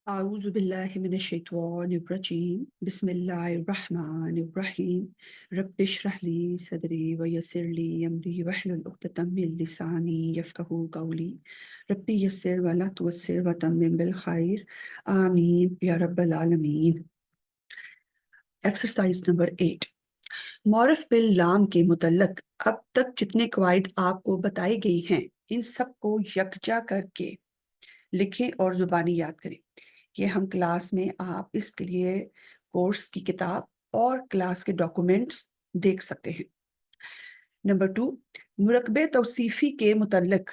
أعوذ بالله من الشيطان الرجيم بسم الله الرحمن الرحيم رب اشرح لي صدري ويسر لي أمري واحلل عقدة من لساني يفقهوا قولي ربي يسر ولا تعسر وتمم بالخير آمين يا رب العالمين. एक्सरसाइज नंबर 8 मौरफ बिल लाम के मुतल्लक अब तक जितने कवायद आपको बताई गई हैं इन सबको यकजा करके लिखें और जुबानी याद करें। ये हम क्लास में आप इसके लिए कोर्स की किताब और क्लास के डॉक्यूमेंट्स देख सकते हैं। नंबर 2, मुरकबे तौसीफी के मुतल्लक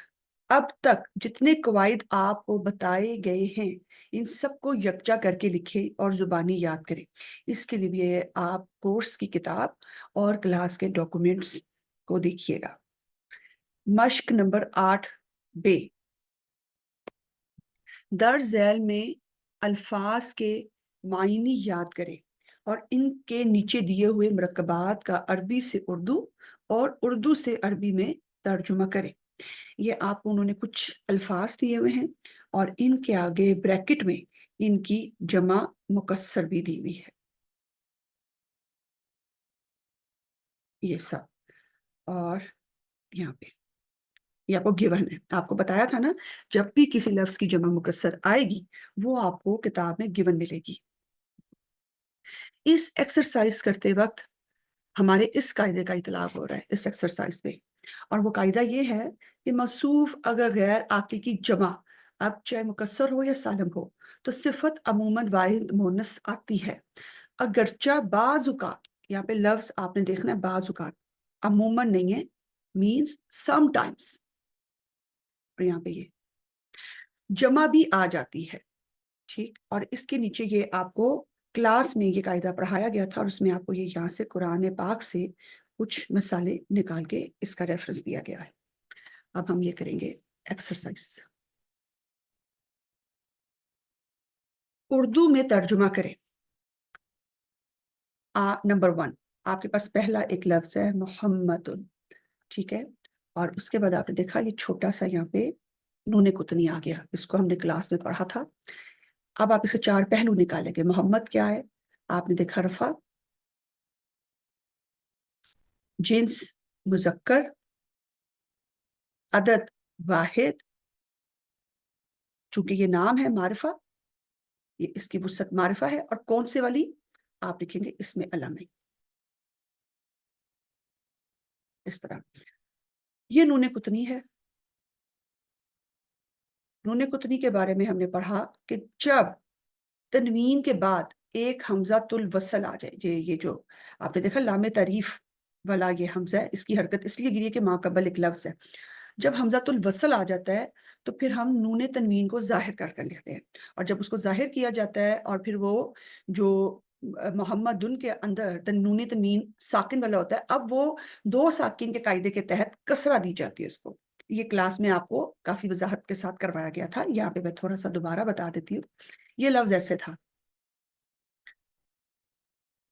अब तक जितने कवायद आपको बताए गए हैं इन सबको यकजा करके लिखें और जुबानी याद करें। इसके लिए आप कोर्स की किताब और क्लास के डॉक्यूमेंट्स को देखिएगा। मश्क नंबर 8 बे, दर्ज झैल में अल्फाज के मायनी याद करें और इनके नीचे दिए हुए मुरक्कबात का अरबी से उर्दू और उर्दू से अरबी में तर्जुमा करें। ये आपको उन्होंने कुछ अल्फाज दिए हुए हैं और इनके आगे ब्रैकेट में इनकी जमा मुकस्सर भी दी हुई है। ये सब और यहाँ पे ये आपको गिवन है। आपको बताया था ना, जब भी किसी लफ्ज की जमा मुकस्सर आएगी वो आपको किताब में गिवन मिलेगी। इस एक्सरसाइज करते वक्त हमारे इस कायदे का इतलाफ हो रहा है इस एक्सरसाइज पे, और वो कायदा ये है कि मौसूफ अगर गैर आकिल की जमा, अब चाहे मुकस्सर हो या सालम हो, तो सिफत अमूमन वाहिद मुन्नस आती है। अगरचा बाजुकात, यहाँ पे लफ्ज आपने देखना है बाजुकात, अमूमन नहीं है, मीन्स समटाइम्स, और यहाँ पे ये जमा भी आ जाती है। ठीक, और इसके नीचे ये आपको क्लास में ये कायदा पढ़ाया गया था और उसमें आपको ये यहाँ से कुरान पाक से कुछ मसाले निकाल के इसका रेफरेंस दिया गया है। अब हम ये करेंगे एक्सरसाइज। उर्दू में तर्जुमा करें। नंबर 1, आपके पास पहला एक लफ्ज है मोहम्मदुन, ठीक है, और उसके बाद आपने देखा ये छोटा सा यहाँ पे नूने कुतनी आ गया, इसको हमने क्लास में पढ़ा था। अब आप इसके 4 पहलू निकालेंगे। मोहम्मद क्या है, आपने देखा रफा, जिन्स मुजक्कर, अदद वाहिद, चूंकि ये नाम है मारिफा, ये इसकी वुसअत मारिफा है, और कौन से वाली आप लिखेंगे इसमें अलम है, इस तरह। ये नूने कुतनी है। नूने कुतनी के बारे में हमने पढ़ा कि जब तनवीन के बाद एक हमजातुल वसल आ जाए, ये जो आपने देखा लामे तारीफ वाला ये हमजा है, इसकी हरकत इसलिए गिरी है कि माकबल एक लफ्ज है। जब हमजातुल वसल आ जाता है तो फिर हम नूने तनवीन को जाहिर कर कर लिखते हैं, और जब उसको जाहिर किया जाता है और फिर वो जो मोहम्मदुन के अंदर नूने तनवीन साकिन वाला होता है, अब वो दो साकिन के कायदे के तहत कसरा दी जाती है उसको। ये क्लास में आपको काफी वजाहत के साथ करवाया गया था, यहाँ पे मैं थोड़ा सा दोबारा बता देती हूँ। ये लफ्ज ऐसे था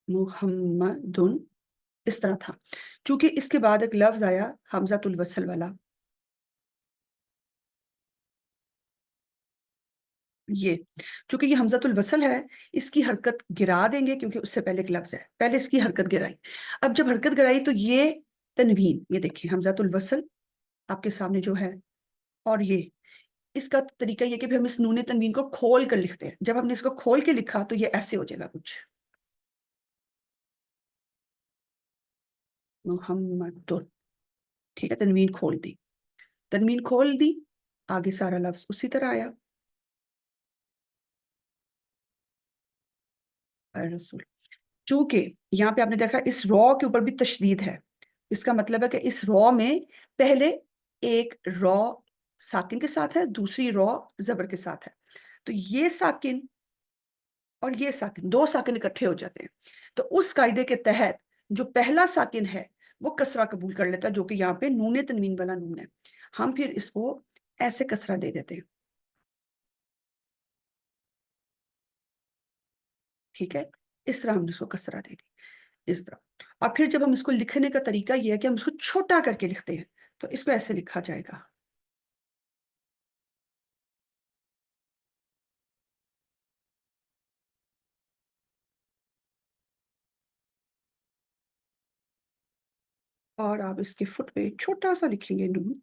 मुहम्मदुन, इस तरह था। चूंकि इसके बाद एक लफ्ज आया हमजातुल वसल वाला, ये चूंकि ये हमजातुल वसल है, इसकी हरकत गिरा देंगे क्योंकि उससे पहले एक लफ्ज है, पहले इसकी हरकत गिराई। अब जब हरकत गिराई तो ये तनवीन, ये देखिए हमजातुल वसल आपके सामने जो है, और ये इसका तरीका ये कि भी हम इस नूने तनवीन को खोल कर लिखते हैं। जब हमने इसको खोल के लिखा तो ये ऐसे हो जाएगा कुछ, मुहम्मदुन, ठीक है, तनवीन खोल दी, तनवीन खोल दी, आगे सारा लफ्ज उसी तरह आया, रसूल। चूंकि यहाँ पे आपने देखा इस रॉ के ऊपर भी तशदीद है, इसका मतलब है कि इस रॉ में पहले एक रॉ साकिन के साथ है, दूसरी रॉ जबर के साथ है, तो ये साकिन और ये साकिन, दो साकिन इकट्ठे हो जाते हैं, तो उस कायदे के तहत जो पहला साकिन है वो कसरा कबूल कर लेता है, जो कि यहाँ पे नूने तनवीन वाला नून है। हम फिर इसको ऐसे कसरा दे देते हैं, ठीक है, इस तरह हमने इसको कसरा दे दी, इस तरह। और फिर जब हम इसको लिखने का तरीका ये है कि हम इसको छोटा करके लिखते हैं, तो इसको ऐसे लिखा जाएगा, और आप इसके फुट पे छोटा सा लिखेंगे नून,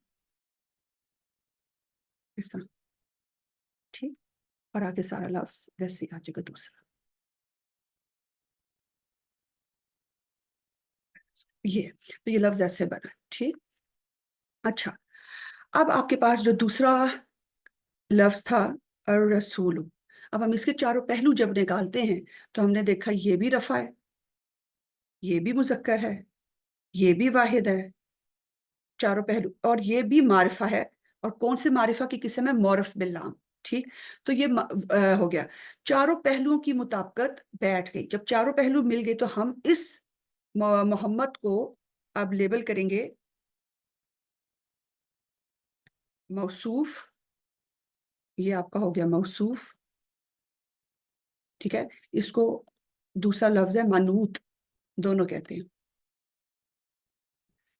इस तरह, ठीक। और आगे सारा लफ्ज वैसे ही आ जाएगा दूसरा, ये तो ये लफ्ज ऐसे बना, ठीक। अच्छा, अब आपके पास जो दूसरा लफ्ज था रसूल, अब हम इसके चारों पहलू जब निकालते हैं तो हमने देखा ये भी रफा है, ये भी मुजक्कर है, ये भी वाहिद है, चारों पहलू, और ये भी मारिफा है। और कौन से मारिफा की किस्म है? मौरफ बिल्लाम, ठीक। तो ये हो गया, चारों पहलुओं की मुताबिकत बैठ गई। जब चारों पहलू मिल गए तो हम इस मोहम्मद को अब लेबल करेंगे मौसूफ, ये आपका हो गया मौसूफ, ठीक है। इसको दूसरा लफ्ज है मनूत, दोनों कहते हैं।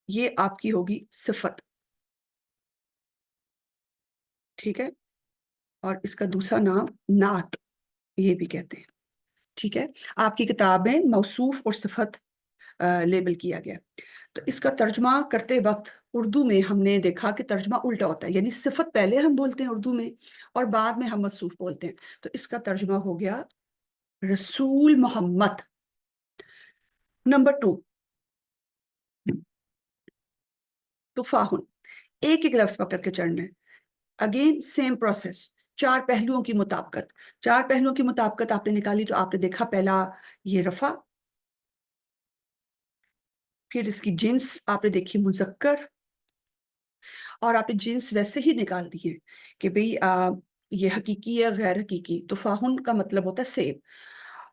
ये आपकी होगी सिफत, ठीक है। और इसका दूसरा नाम नात, ये भी कहते हैं, ठीक है। आपकी किताब में मौसूफ और सिफत लेबल किया गया। तो इसका तर्जमा करते वक्त उर्दू में हमने देखा कि तर्जमा उल्टा होता है, यानी सिफत पहले हम बोलते हैं उर्दू में और बाद में हम मौसूफ बोलते हैं। तो इसका तर्जमा हो गया रसूल मोहम्मद। नंबर 2, तुफाहुन, एक एक लफ्ज पकड़ के चढ़ना है। अगेन सेम प्रोसेस, चार पहलुओं की मुताबिकत। चार पहलुओं की मुताबिकत आपने निकाली तो आपने देखा पहला ये रफा, फिर इसकी जिन्स आपने देखी मुजक्कर, और आपने जिन्स वैसे ही निकाल दी है कि भाई ये हकीकी या गैर हकीकी। तुफाहुन का मतलब होता है सेब।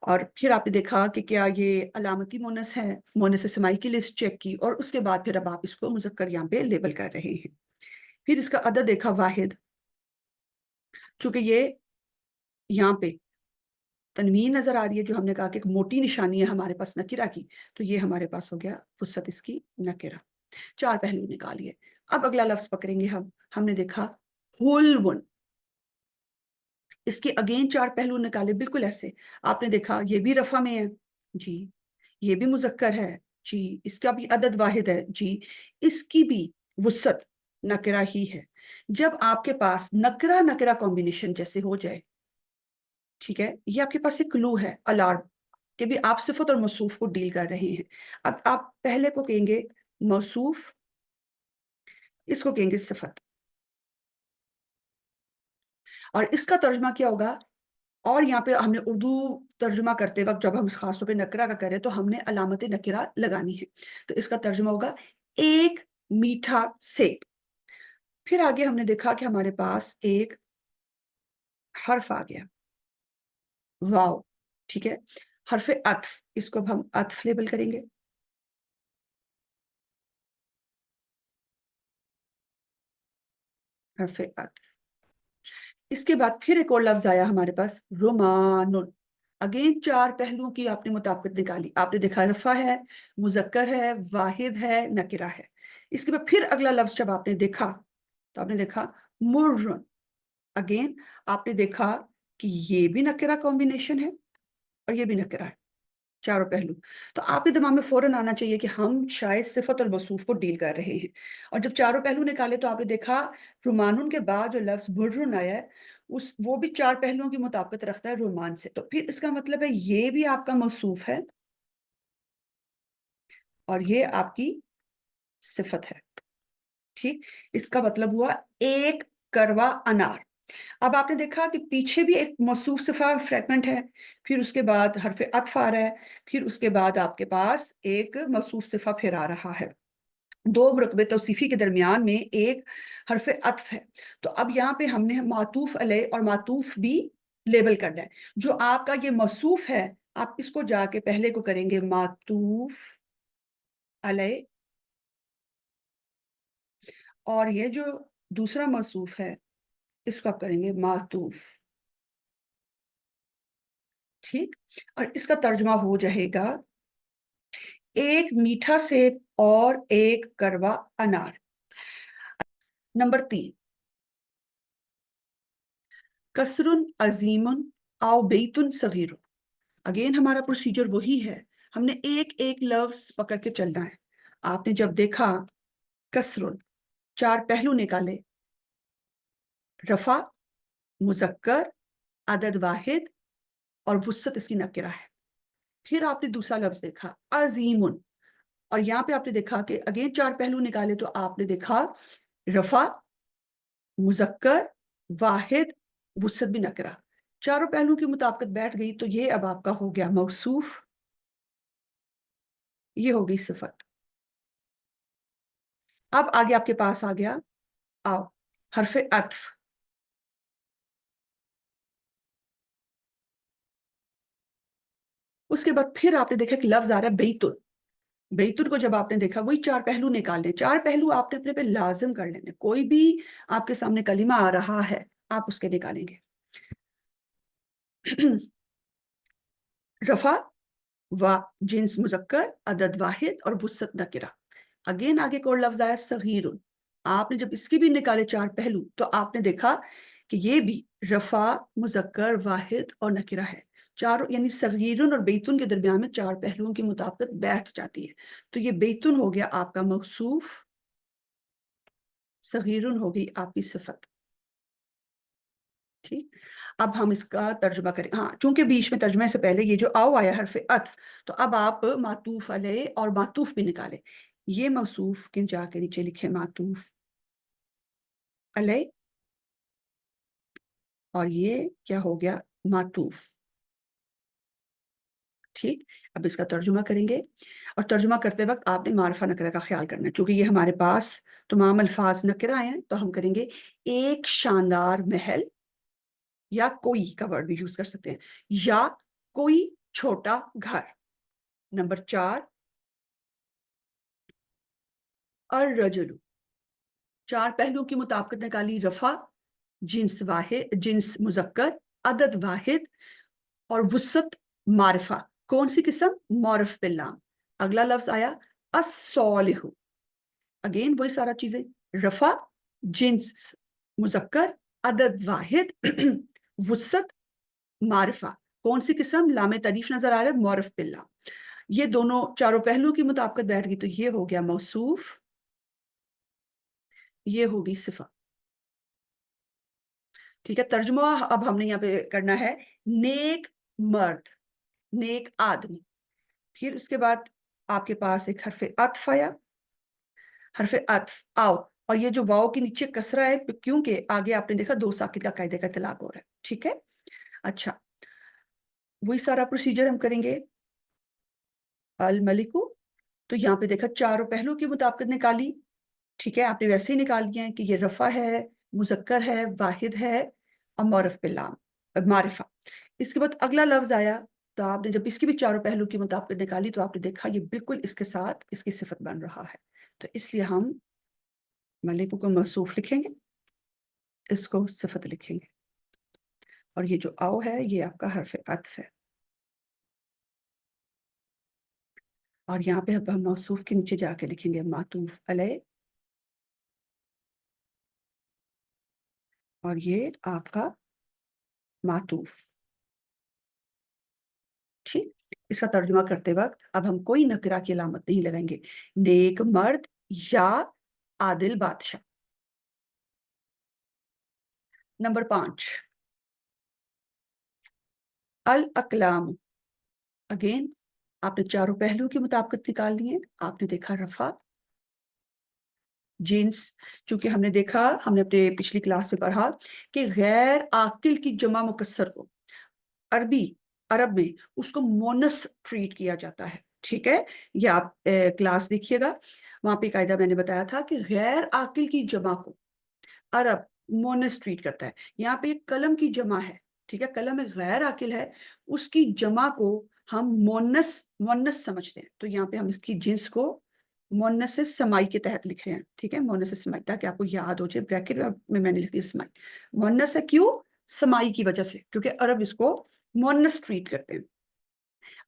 और फिर आपने देखा कि क्या ये अलामती मोनस है, मोनस समाई की लिस्ट चेक की, और उसके बाद फिर अब आप इसको मुजक्कर यहाँ पे लेबल कर रहे हैं। फिर इसका अदद देखा वाहिद, चूंकि ये यहाँ पे तनवीन नजर आ रही है, जो हमने कहा कि एक मोटी निशानी है हमारे पास नकिरा की, तो ये हमारे पास हो गया फुर्सत इसकी नकिरा। चार पहलू निकालिए। अब अगला लफ्ज पकड़ेंगे हम, हमने देखा हुल्वन, इसके अगेन चार पहलू निकाले बिल्कुल ऐसे। आपने देखा ये भी रफा में है जी, ये भी मुजक्कर है जी, इसका भी अदद वाहिद है जी, इसकी भी वुसत नकरा ही है। जब आपके पास नकरा नकरा कॉम्बिनेशन जैसे हो जाए, ठीक है, ये आपके पास एक क्लू है, अलार्म, कि भी आप सिफत और मौसूफ को डील कर रहे हैं। अब आप पहले को कहेंगे मौसूफ, इसको कहेंगे सिफत, और इसका तर्जुमा क्या होगा? और यहाँ पे हमने उर्दू तर्जुमा करते वक्त जब हम खासतौर पे नकरा का करें तो हमने अलामत नकरा लगानी है। तो इसका तर्जुमा होगा एक मीठा सेब। फिर आगे हमने देखा कि हमारे पास एक हर्फ आ गया, वाव, ठीक है। हर्फ अत्फ, इसको अब हम अत्फ लेबल करेंगे, हर्फ अत्फ। इसके बाद फिर एक और लफ्ज आया हमारे पास, रोमानुन। अगेन चार पहलुओं की आपने मुताबिकत निकाली। आपने देखा रफा है, मुजक्कर है, वाहिद है, नकिरा है। इसके बाद फिर अगला लफ्ज जब आपने देखा तो आपने देखा मुर्रन। अगेन आपने देखा कि ये भी नकिरा कॉम्बिनेशन है और ये भी नकिरा है, चारों पहलू। तो आपके दिमाग में फौरन आना चाहिए कि हम शायद सिफत और मौसूफ को डील कर रहे हैं। और जब चारों पहलू निकाले तो आपने देखा रुमानुन के बाद जो लफ्ज बुर्रुन आया है, उस वो भी चार पहलुओं की मुताबिकत रखता है रोमान से। तो फिर इसका मतलब है ये भी आपका मौसूफ है और ये आपकी सिफत है, ठीक। इसका मतलब हुआ एक करवा अनार। अब आपने देखा कि पीछे भी एक मौसूफ सिफा फ्रैगमेंट है, फिर उसके बाद हरफ अत्फ आ रहा है, फिर उसके बाद आपके पास एक मौसूफ सिफा फिर आ रहा है। दो मुरकबे तौसीफी के दरमियान में एक हरफ अत्फ है। तो अब यहाँ पे हमने मातूफ अलैह और मातूफ भी लेबल करना है। जो आपका ये मौसूफ है, आप इसको जाके पहले को करेंगे मातूफ अलैह, और ये जो दूसरा मौसूफ है इसको आप करेंगे मातूफ, ठीक। और इसका तर्जुमा हो जाएगा एक मीठा सेब और एक करवा अनार। नंबर 3, कसरुन अजीमुन आओ बेतुन सगीरुन। अगेन हमारा प्रोसीजर वही है, हमने एक एक लफ्ज पकड़ के चलना है। आपने जब देखा कसरुन, 4 पहलू निकाले, रफा, मुजक्कर, अदद वाहिद और वुसत इसकी नकिरा है। फिर आपने दूसरा लफ्ज देखा अजीमुन, और यहाँ पे आपने देखा कि अगेन 4 पहलू निकाले, तो आपने देखा रफा, मुजक्कर, वाहिद, वुसत भी नकरा, चारों पहलू की मुताबिकत बैठ गई, तो ये अब आपका हो गया मौसूफ, ये हो गई सिफत। अब आगे आपके पास आ गया आओ हरफे अत्फ। उसके बाद फिर आपने देखा कि लफ्ज आ रहा है बेतुल। बेतुल को जब आपने देखा, वही 4 पहलू निकालने, 4 पहलू आपने अपने पे लाजिम कर लेने, कोई भी आपके सामने कलिमा आ रहा है आप उसके निकालेंगे। रफा, वा, जिन्स मुजक्कर, अदद वाहिद और वुसत नकिरा। अगेन आगे को लफ्ज आया सगीरुन, आपने जब इसकी भी निकाले 4 पहलू, तो आपने देखा कि ये भी रफा, मुजक्कर, वाहिद और नकिरा है। चारों यानी सगीरुन और बेतुन के दरमियान में 4 पहलुओं की मुताबिकत बैठ जाती है, तो ये बेतुन हो गया आपका मौसूफ, सगीरुन हो गई आपकी सिफत। ठीक, अब हम इसका तर्जुमा करें। हाँ, चूंकि बीच में तर्जुमे से पहले ये जो आओ आया हरफ अत्फ, तो अब आप मातूफ अलैह और मातूफ भी निकाले। ये मौसूफ के जाके नीचे लिखे मातूफ अलैह, और ये क्या हो गया मातूफ। ठीक, अब इसका तर्जुमा करेंगे, और तर्जुमा करते वक्त आपने मारफा नकरा का ख्याल करना है। चूंकि ये हमारे पास तमाम अल्फाज नकरा हैं, तो हम करेंगे एक शानदार महल, या कोई का वर्ड भी यूज कर सकते हैं, या कोई छोटा घर। नंबर 4 और रजुलु, 4 पहलुओं की मुताबिकत निकाली, रफा, जिन्स वाहिद, जिन्स मुजक्कर, अदद वाहिद और वुसत मारिफा। कौन सी किस्म? मौरफ बिल्लाम। अगला लफ्ज आया अस्सौलिहु, अगेन वही सारा चीजें, रफा, जिन्स मुजक्कर, अदद वाहिद, वुसत मारिफा। कौन सी किस्म? लामे तारीफ नजर आ रहा है, मौरफ बिल्ला। ये दोनों चारों पहलुओं की मुताबिकत बैठ गई, तो ये हो गया मौसूफ, ये होगी सिफा। ठीक है, तर्जुमा अब हमने यहाँ पे करना है नेक मर्द, नेक आदमी। फिर उसके बाद आपके पास एक हरफे अत्फ आया, हरफे अत्फ आओ, और ये जो वाव के नीचे कसरा है, क्योंकि आगे आपने देखा 2 साकित का कायदे का इतलाक हो रहा है। ठीक है, अच्छा, वही सारा प्रोसीजर हम करेंगे। अल मलिकू, तो यहाँ पे देखा चारों पहलुओं की मुताबिकत निकाली। ठीक है, आपने वैसे ही निकाल दिया है कि ये रफा है, मुजक्कर है, वाहिद है और मौरफ बिल्लाम, मारिफा। इसके बाद अगला लफ्ज आया, तो आपने जब इसकी भी चारों पहलू की मुताबिकत निकाली, तो आपने देखा ये बिल्कुल इसके साथ इसकी सिफत बन रहा है, तो इसलिए हम मलिक को मौसूफ लिखेंगे, इसको सिफत लिखेंगे, और ये जो आओ है ये आपका हरफ अत्फ है। और यहाँ पे हम मौसूफ के नीचे जाके लिखेंगे मातूफ अलैह, और ये आपका मातूफ। ठीक, इसका तर्जुमा करते वक्त अब हम कोई नकरा की अलामत नहीं लगाएंगे। नेक मर्द या आदिल बादशाह। नंबर 5 अल अकलाम, अगेन आपने चारों पहलुओं की मुताबिकत निकाल ली है। आपने देखा रफा, जिन्स, चूंकि हमने देखा, हमने अपने पिछली क्लास में पढ़ा कि गैर आकिल की जमा मुकस्सर को अरबी अरब में उसको मोनस ट्रीट किया जाता है। ठीक है, ये आप क्लास देखिएगा, वहां पे कायदा मैंने बताया था कि गैर आकिल की जमा को अरब मोनस ट्रीट करता है। यहाँ पे एक कलम की जमा है, ठीक है, कलम एक गैर आकिल है, उसकी जमा को हम मोनस मोनस समझते हैं, तो यहाँ पे हम इसकी जिन्स को मोनस से समाई के तहत लिख रहे हैं। ठीक है, मोनस से समाई, ताकि आपको याद हो जाए, ब्रैकेट में मैंने लिख दिया समाई। मोनस है क्यों? समाई की वजह से, क्योंकि अरब इसको मोनस ट्रीट करते हैं।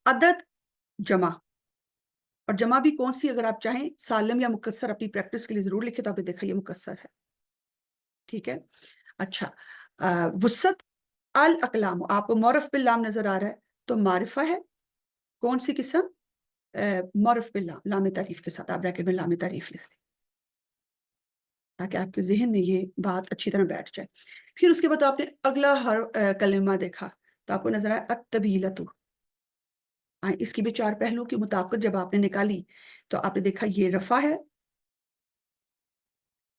अदद जमा, और जमा भी कौन सी, अगर आप चाहें सालम या मुकस्सर अपनी प्रैक्टिस के लिए जरूर लिखे, तो आपने देखा ये मुकस्सर है। ठीक है, अच्छा, वुसत अल अकलाम, आपको मौरफ बिल लाम नजर आ रहा है, तो मारिफा है, कौन सी किस्म? मरफ बिल्ला, लाम तारीफ के साथ आप ब्रैकेट में लाम तारीफ लिख लें ताकि आपके जहन में ये बात अच्छी तरह बैठ जाए। फिर उसके बाद आपने अगला हर कलिमा देखा तो आपको नजर आया अत्तबीलतु। इसकी भी 4 पहलुओं की मुताबिक जब आपने निकाली तो आपने देखा ये रफा है,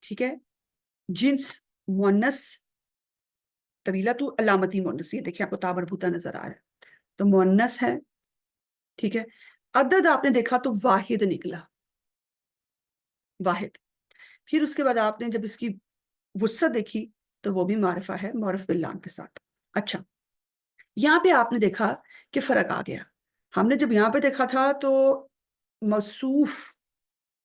ठीक है, जिन्स मुअन्नस, तवीलतु अलामती मुअन्नस, ये देखिए आपको ताबरबूता नजर आ रहा है तो मुअन्नस है, ठीक है। अदद आपने देखा तो वाहिद निकला, वाहिद। फिर उसके बाद आपने जब इसकी वुस्सत देखी तो वो भी मारिफा है, मारिफ बिल्लाम के साथ। अच्छा, यहाँ पे आपने देखा कि फर्क आ गया। हमने जब यहाँ पे देखा था तो मौसूफ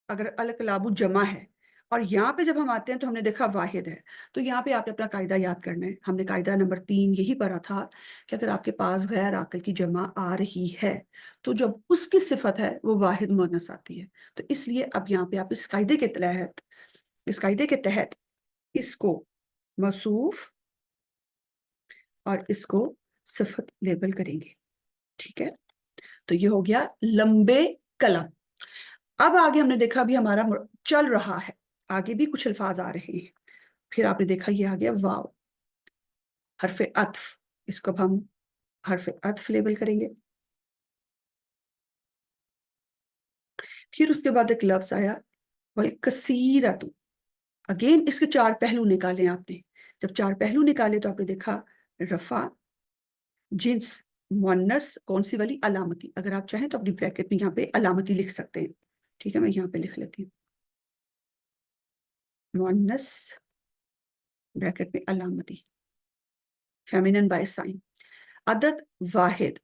अगर अलकलाबु जमा है, और यहाँ पे जब हम आते हैं तो हमने देखा वाहिद है। तो यहाँ पे आपने अपना कायदा याद करना है। हमने कायदा नंबर 3 यही पढ़ा था कि अगर आपके पास गैर आकल की जमा आ रही है तो जब उसकी सिफत है वो वाहिद मुअन्नस आती है। तो इसलिए अब यहाँ पे आप इस कायदे के तहत इसको मौसूफ और इसको सिफत लेबल करेंगे, ठीक है। तो ये हो गया लंबे कलम। अब आगे हमने देखा अभी हमारा चल रहा है, आगे भी कुछ अल्फाज आ रहे हैं। फिर आपने देखा ये आ गया वाव, हरफ अत्फ, इसको अब हम हरफ अत्फ लेबल करेंगे। फिर उसके बाद एक लफ्ज आया वल कसीरतु। अगेन इसके 4 पहलू निकाले आपने। जब 4 पहलू निकाले तो आपने देखा रफा, जिन्स, मुअन्नस, कौन सी वाली, अलामती। अगर आप चाहें तो अपनी ब्रैकेट में यहाँ पे अलामती लिख सकते हैं, ठीक है। मैं यहाँ पे लिख लेती हूँ मुअन्नस, ब्रैकेट में अलामती, फेमिनिन बाय साइन, अदद वाहिद।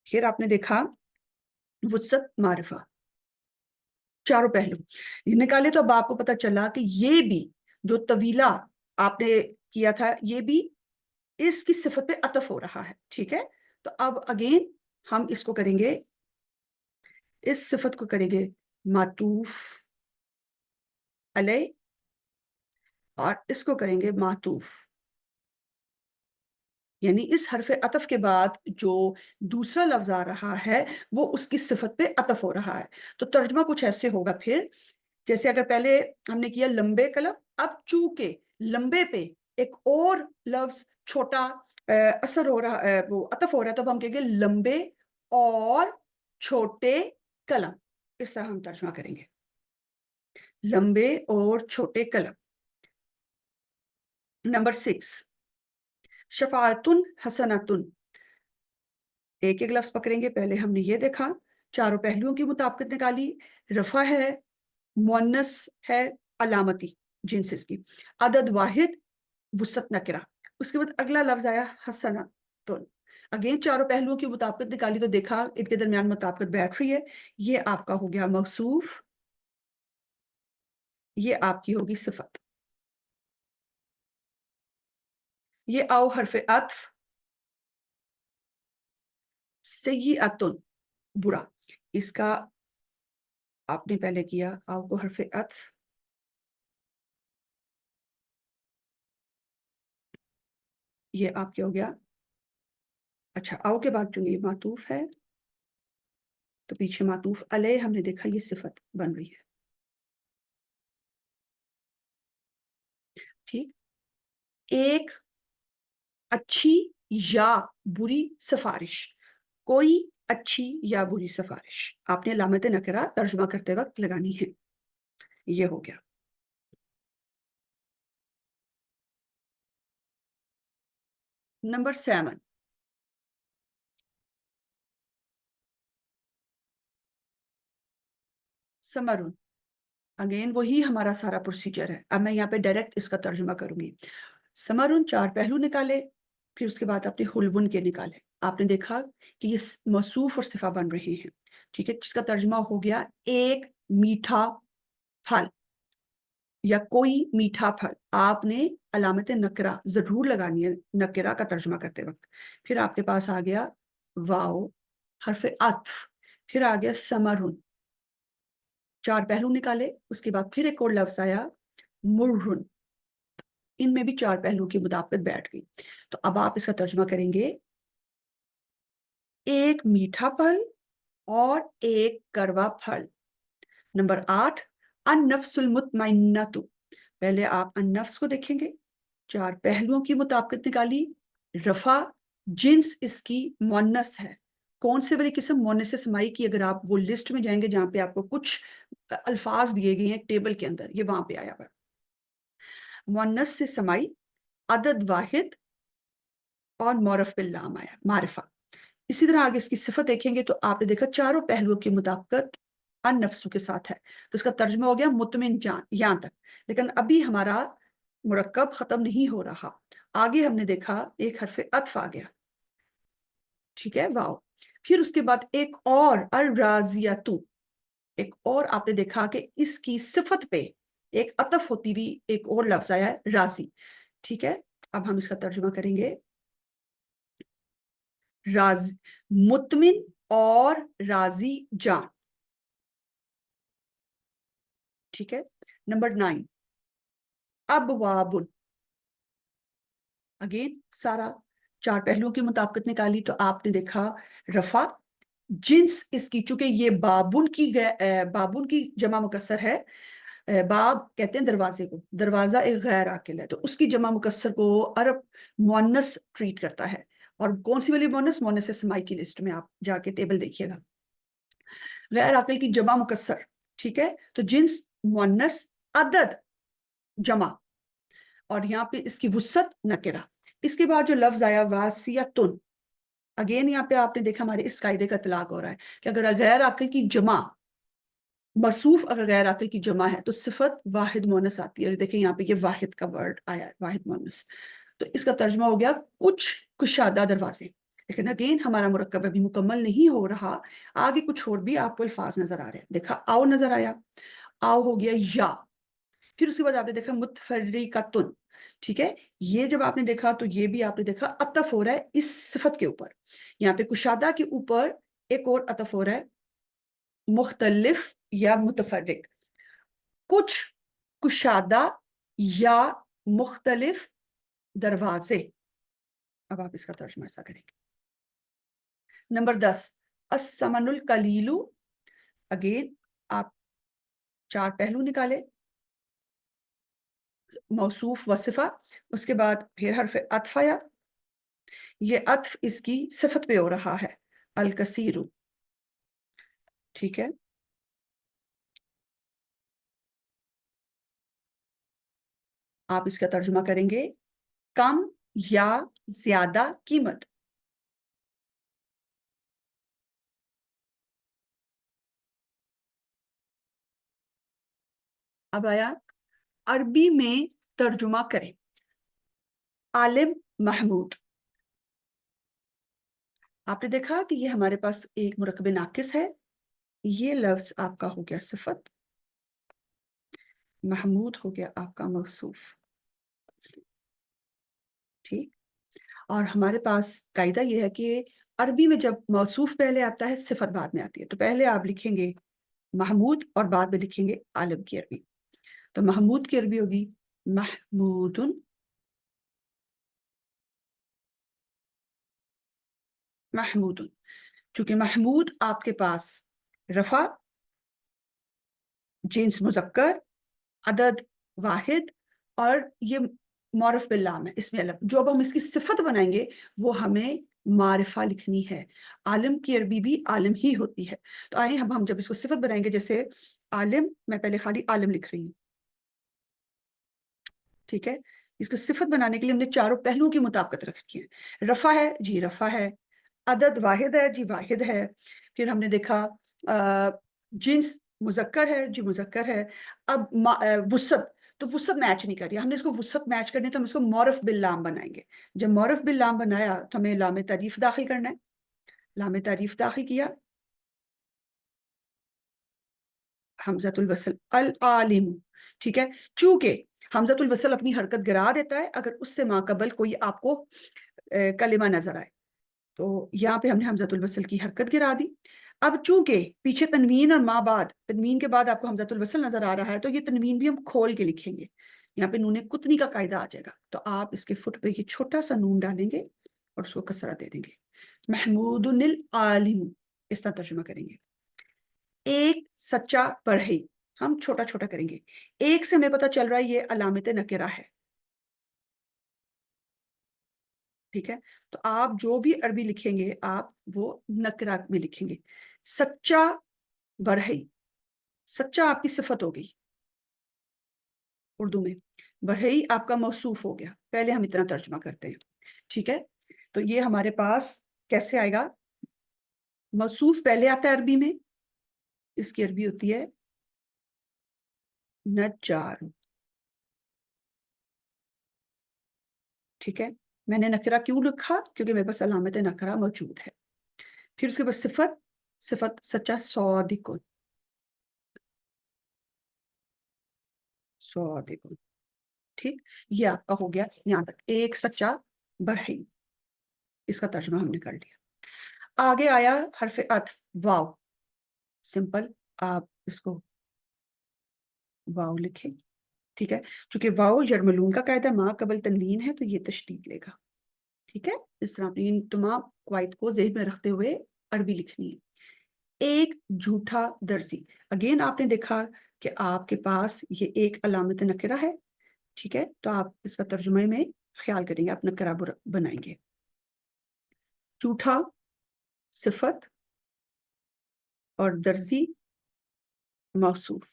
फिर आपने देखा वुसत मारिफा, चारों पहलू ये निकाले तो अब आपको पता चला कि ये भी जो तवीला आपने किया था ये भी इसकी सिफत पे अतफ हो रहा है, ठीक है। तो अब अगेन हम इसको करेंगे, इस सिफत को करेंगे मातूफ अलै, और इसको करेंगे मातूफ, यानी इस हरफ अतफ के बाद जो दूसरा लफ्ज आ रहा है वो उसकी सिफत पे अतफ हो रहा है। तो तर्जमा कुछ ऐसे होगा फिर, जैसे अगर पहले हमने किया लंबे कलम, अब चूंकि लंबे पे एक और लफ्ज छोटा असर हो रहा है, वो अतफ हो रहा है, तो अब हम कहेंगे लंबे और छोटे कलम। इस तरह हम तर्जमा करेंगे, लंबे और छोटे कलम। नंबर 6 शफाअतुन हसनतुन। एक एक लफ्ज पकड़ेंगे। पहले हमने ये देखा, चारों पहलुओं की मुताबिकत निकाली, रफा है, मुअन्नस है, अलामती जिन्स इसकी, अदद वाहिद, वुसत नकरा। उसके बाद अगला लफ्ज आया हसनतुन। अगेन चारों पहलुओं की मुताबिकत निकाली तो देखा इनके दरमियान मुताबिकत बैठ रही है। ये आपका हो गया मौसूफ, ये आपकी होगी सिफत। ये आओ हरफ अत्फ, सय्यिअतुन बुरा, इसका आपने पहले किया आओ को हरफ अत्फ, ये आपके हो गया। अच्छा, आओ के बाद चूंकि मातूफ है तो पीछे मातूफ अलैह हमने देखा ये सिफत बन रही है, ठीक। एक अच्छी या बुरी सिफारिश, कोई अच्छी या बुरी सिफारिश आपने लामत नकरा तर्जुमा करते वक्त लगानी है। ये हो गया। नंबर 7 समरुन। अगेन वही हमारा सारा प्रोसीजर है। अब मैं यहाँ पे डायरेक्ट इसका तर्जुमा करूंगी। समरुन 4 पहलू निकाले, फिर उसके बाद आपने हुलवुन के निकाले। आपने देखा कि ये मौसूफ और सिफा बन रहे हैं, ठीक है, जिसका तर्जुमा हो गया एक मीठा फल या कोई मीठा फल। आपने अलामत नकरा जरूर लगानी है नकरा का तर्जुमा करते वक्त। फिर आपके पास आ गया वाओ, हरफ अत्फ, फिर आ गया समरुन, 4 पहलू निकाले। उसके बाद फिर एक और लफ्ज आया मुर्रुन, इनमें भी 4 पहलू की मुताबिकत बैठ गई। तो अब आप इसका तर्जुमा करेंगे एक मीठा फल और एक कड़वा फल। नंबर 8, अन्नफ्सुल मुतमइन्नतु। पहले आप अन्नफ्स को देखेंगे, 4 पहलुओं की मुताबिकत निकाली। रफा, जिन्स इसकी मुअन्नस है। कौन से वाली किस्म मुअन्नस से समाई की, अगर आप वो लिस्ट में जाएंगे जहां पे आपको कुछ अल्फाज दिए गए हैं टेबल के अंदर, ये वहां पे आया हुआ है। मुअन्नस से समाई, अदद वाहिद और मौरफ बिल लाम आया, मारिफा। इसी तरह आगे इसकी सिफत देखेंगे तो आपने देखा चारों पहलुओं की मुताबिकत अन नफ्सु के साथ है, तो इसका तर्जुमा हो गया मुतमिन जान, यहां तक। लेकिन अभी हमारा मुरक्कब खत्म नहीं हो रहा, आगे हमने देखा एक हरफ अत्फ आ गया, ठीक है, वाओ। फिर उसके बाद एक और अर्राजियातु, एक और आपने देखा कि इसकी सिफत पे एक अतफ होती हुई एक और लफ्ज आया है, राजी। ठीक है, अब हम इसका तर्जुमा करेंगे। राज मुतमिन और राजी जान, ठीक है। नंबर 9, अब वाबुन। अगेन सारा 4 पहलुओं की मुताबिकत निकाली तो आपने देखा रफा, जिन्स इसकी, चूंकि ये बाबुन की जमा मुकस्सर है। बाब कहते हैं दरवाजे को, दरवाजा एक गैर आकिल है, तो उसकी जमा मुकस्सर को अरब मुअन्नस ट्रीट करता है। और कौन सी वाली मुअन्नस? मुअन्नस समाई की लिस्ट में आप जाके टेबल देखिएगा, गैर आकिल की जमा मुकस्सर, ठीक है। तो जिन्स मुअन्नस, अदद जमा, और यहाँ पे इसकी वुसत नकेरा। इसके बाद जो लफ्ज आया वासियतुन, अगेन यहाँ पे आपने देखा हमारे इस कायदे का इतलाक हो रहा है कि अगर गैर आकिल की जमा, मसूफ अगर गैर आकिल की जमा है तो सिफत वाहिद मोनस आती है। और देखें यहाँ पे ये वाहिद का वर्ड आया है, वाहिद मोनस। तो इसका तर्जुमा हो गया कुछ कुशादा दरवाजे। लेकिन अगेन हमारा मुरक्कब अभी मुकम्मल नहीं हो रहा, आगे कुछ और भी आपको अल्फाज नजर आ रहे हैं। देखा आओ नजर आया, आओ हो गया या। फिर उसके बाद आपने देखा मुतफर्रिकतुन, ठीक है। ये जब आपने देखा तो ये भी आपने देखा अतफ हो रहा है इस सिफत के ऊपर। यहाँ पे कुशादा के ऊपर एक और अतफ हो रहा है, मुख्तलिफ या मुतफर्रिक। कुछ कुशादा या मुख्तलिफ दरवाजे। अब आप इसका तर्जुमा ऐसा करेंगे। नंबर 10, अस्समनुल कलीलु। अगेन आप 4 पहलू निकाले, मौसूफ वसिफा, उसके बाद फिर हरफ अत्फ आया, ये अत्फ इसकी सिफत पे हो रहा है, अल कसीरु, ठीक है। आप इसका तर्जुमा करेंगे कम या ज्यादा कीमत। अब आया अरबी में तर्जुमा करें, आलिम महमूद। आपने देखा कि ये हमारे पास एक मुरक्कब नाकिस है, ये लफ्ज आपका हो गया सिफत, महमूद हो गया आपका मौसूफ, ठीक। और हमारे पास कायदा ये है कि अरबी में जब मौसूफ पहले आता है सिफत बाद में आती है, तो पहले आप लिखेंगे महमूद और बाद में लिखेंगे आलिम की अरबी। तो महमूद की अरबी होगी महमूदुन, महमूदुन। चूंकि महमूद आपके पास रफा, जिन्स मुजक्कर, अदद वाहिद, और ये मौरफ बिल्लाम है, इसमें अलग। जो अब हम इसकी सिफत बनाएंगे वो हमें मारिफा लिखनी है। आलिम की अरबी भी आलिम ही होती है। तो आइए हम जब इसको सिफत बनाएंगे, जैसे आलिम, मैं पहले खाली आलिम लिख रही हूँ, ठीक है। इसको सिफत बनाने के लिए हमने चारों पहलुओं की मुताबिकत रखी है। रफा है जी रफा है, अदद वाहिद है जी वाहिद है। फिर हमने देखा जिन्स मुजक्कर है जी मुजक्कर है। अब वुसत, तो वुसत मैच नहीं कर रही, हमने इसको वुसत मैच करनी है, तो हम इसको मौरफ बिल लाम बनाएंगे। जब मौरफ बिल लाम बनाया तो हमें लाम तारीफ दाखिल करना है, लाम तारीफ दाखिल किया, हमजतुल वसल अल आलिम, ठीक है। चूंकि हमजतुल वसल अपनी हरकत गिरा देता है अगर उससे माकबल कोई आपको कलिमा नजर आए, तो यहाँ पे हमने हमजतुल वसल की हरकत गिरा दी। अब चूंकि पीछे तनवीन और माँ बाद, तनवीन के बाद आपको हमजतुल वसल नजर आ रहा है, तो ये तनवीन भी हम खोल के लिखेंगे, यहाँ पे नूने कुतनी का कायदा आ जाएगा। तो आप इसके फुट पे ये छोटा सा नून डालेंगे और उसको कसरा दे देंगे, महमूदुनिल आलिम, इस तरह तर्जुमा करेंगे। एक सच्चा बढ़ई, हम छोटा छोटा करेंगे। एक से हमें पता चल रहा है ये अलामत नकिरा है, ठीक है। तो आप जो भी अरबी लिखेंगे आप वो नकरा में लिखेंगे। सच्चा बढ़ई, सच्चा आपकी सिफत हो गई उर्दू में, बढ़ई आपका मौसूफ हो गया। पहले हम इतना तर्जुमा करते हैं, ठीक है। तो ये हमारे पास कैसे आएगा, मौसूफ पहले आता है अरबी में, इसकी अरबी होती है नज्जार, ठीक है। मैंने नकरा क्यों लिखा, क्योंकि मेरे पास अलामत नकरा मौजूद है। फिर उसके बाद सिफत, सिफत सच्चा सौदिकुन, सौदिकुन, ठीक। ये आपका हो गया यहां तक, एक सच्चा बढ़ई, इसका तर्जुमा हमने कर लिया। आगे आया हरफ अत्फ, वाव, सिंपल, आप इसको वाव लिखें, ठीक है। चूंकि वाव यरमलून का कायदा मा कबल तनवीन है तो ये तशदीद लेगा, ठीक है। इस तरह अपनी इन तमाम कवायद को ज़हन में रखते हुए अरबी लिखनी है। एक झूठा दर्जी, अगेन आपने देखा कि आपके पास ये एक अलामत नकरा है, ठीक है। तो आप इसका तर्जुमे में ख्याल करेंगे, आप नकरा बनाएंगे। झूठा सिफत और दर्जी मौसूफ।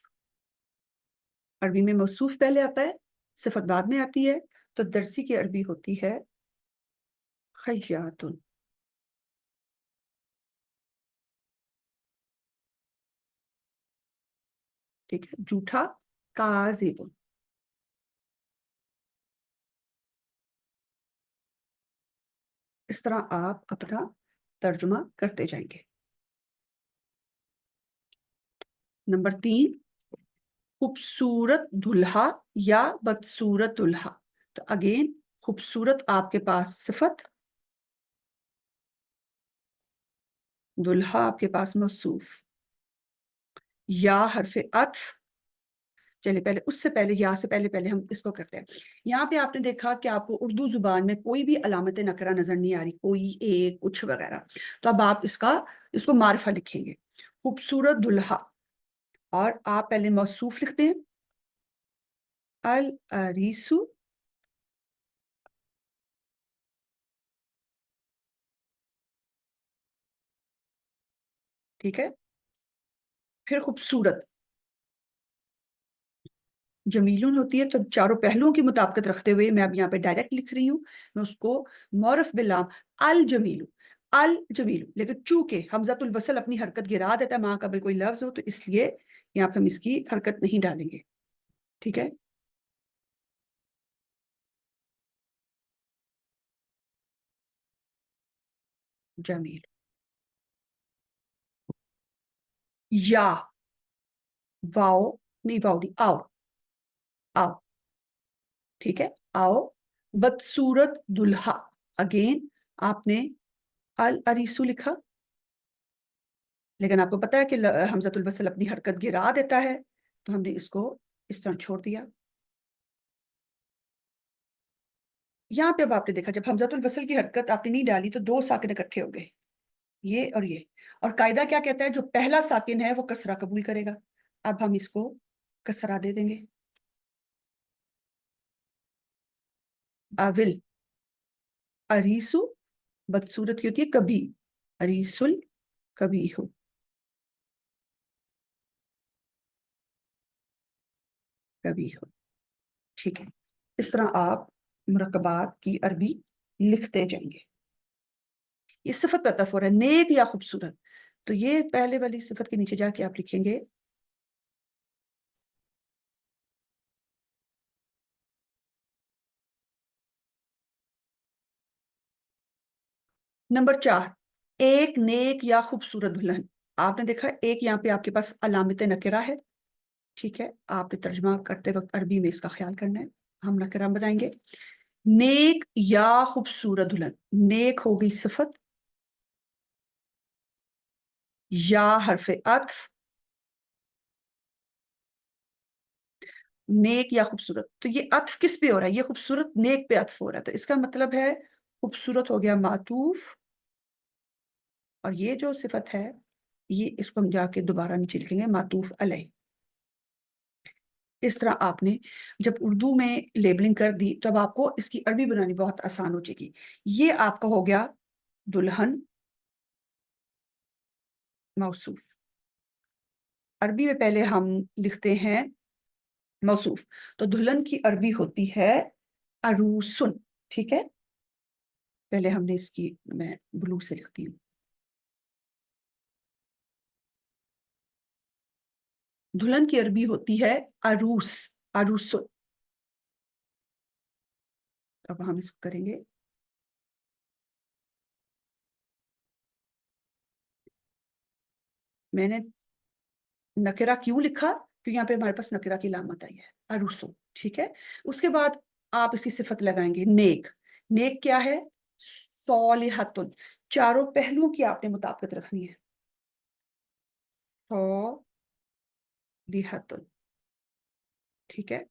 अरबी में मौसूफ पहले आता है, सिफत बाद में आती है। तो दर्जी की अरबी होती है खैयातुन, ठीक है। झूठा काजिबुन। इस तरह आप अपना तर्जुमा करते जाएंगे। नंबर 3, खूबसूरत दुल्हा या बदसूरत दुल्हा। तो अगेन खूबसूरत आपके पास सिफत, दुल्हा आपके पास मौसूफ, या हरफ अत्फ। चलिए पहले उससे पहले, या से पहले पहले हम इसको करते हैं। यहाँ पे आपने देखा कि आपको उर्दू जुबान में कोई भी अलामत नकरा नजर नहीं आ रही, कोई एक कुछ वगैरह। तो अब आप इसको मारिफा लिखेंगे, खूबसूरत दुल्हा, और आप पहले मौसूफ लिखते हैं अल अरीसु, ठीक है। फिर खूबसूरत जमीलुन होती है, तो चारों पहलुओं की मुताबिकत रखते हुए मैं अब यहाँ पे डायरेक्ट लिख रही हूँ, मैं उसको मौरफ बिलाम अल जमीलु, अल जमीलु। लेकिन चूंकि हमजतुल वसल अपनी हरकत गिरा देता है माँ कबल कोई लफ्ज हो, तो इसलिए यहाँ पे हम इसकी हरकत नहीं डालेंगे, ठीक है। जमील, या वाओ, नहीं वाओ नहीं, आओ, आओ, ठीक है, आओ। बदसूरत दुल्हा, अगेन आपने अल अरीसु लिखा, लेकिन आपको पता है कि हमजतुल वसल अपनी हरकत गिरा देता है, तो हमने इसको इस तरह छोड़ दिया। यहाँ पे अब आपने देखा जब हमजतुल वसल की हरकत आपने नहीं डाली तो दो साकिन इकट्ठे हो गए, ये और ये। और कायदा क्या कहता है, जो पहला साकिन है वो कसरा कबूल करेगा। अब हम इसको कसरा दे देंगे, अविल, अरीसु बदसूरत की होती है कभी, अरीसुल कभी हो, कभी हो, ठीक है। इस तरह आप मुरकबात की अरबी लिखते जाएंगे। ये सिफत पे अतफ हो रहा है, नेक या खूबसूरत। तो ये पहले वाली सिफत के नीचे जाके आप लिखेंगे नंबर 4, एक नेक या खूबसूरत दुल्हन। आपने देखा एक यहाँ पे आपके पास अलामत नकरा है, ठीक है। आपने तर्जमा करते वक्त अरबी में इसका ख्याल करना है। हम नकरा बनाएंगे, नेक या खूबसूरत दुल्हन। नेक हो गई सिफत, या हरफ अत्फ, नेक या खूबसूरत। तो ये अत्फ किस पे हो रहा है, ये खूबसूरत नेक पे अत्फ हो रहा है, तो इसका मतलब है खूबसूरत हो गया मातूफ, और ये जो सिफत है ये इसको हम जाके दोबारा नीचे लिखेंगे मातूफ अलैह। इस तरह आपने जब उर्दू में लेबलिंग कर दी तब आपको इसकी अरबी बनानी बहुत आसान हो जाएगी। ये आपका हो गया दुल्हन मौसूफ। अरबी में पहले हम लिखते हैं मौसूफ, तो दुल्हन की अरबी होती है अरूसुन। ठीक है, पहले हमने इसकी, मैं ब्लू से लिखती हूँ। दुल्हन की अरबी होती है अरूस, अरूसुन। अब हम इसको करेंगे, मैंने नकेरा क्यों लिखा, क्योंकि यहाँ पे हमारे पास नकेरा की लामत आई है अरूसो। ठीक है, उसके बाद आप इसकी सिफत लगाएंगे नेक। नेक क्या है, सौलिहतुन। चारों पहलुओं की आपने मुताबिकत रखनी है, सौलिहतुन। ठीक है,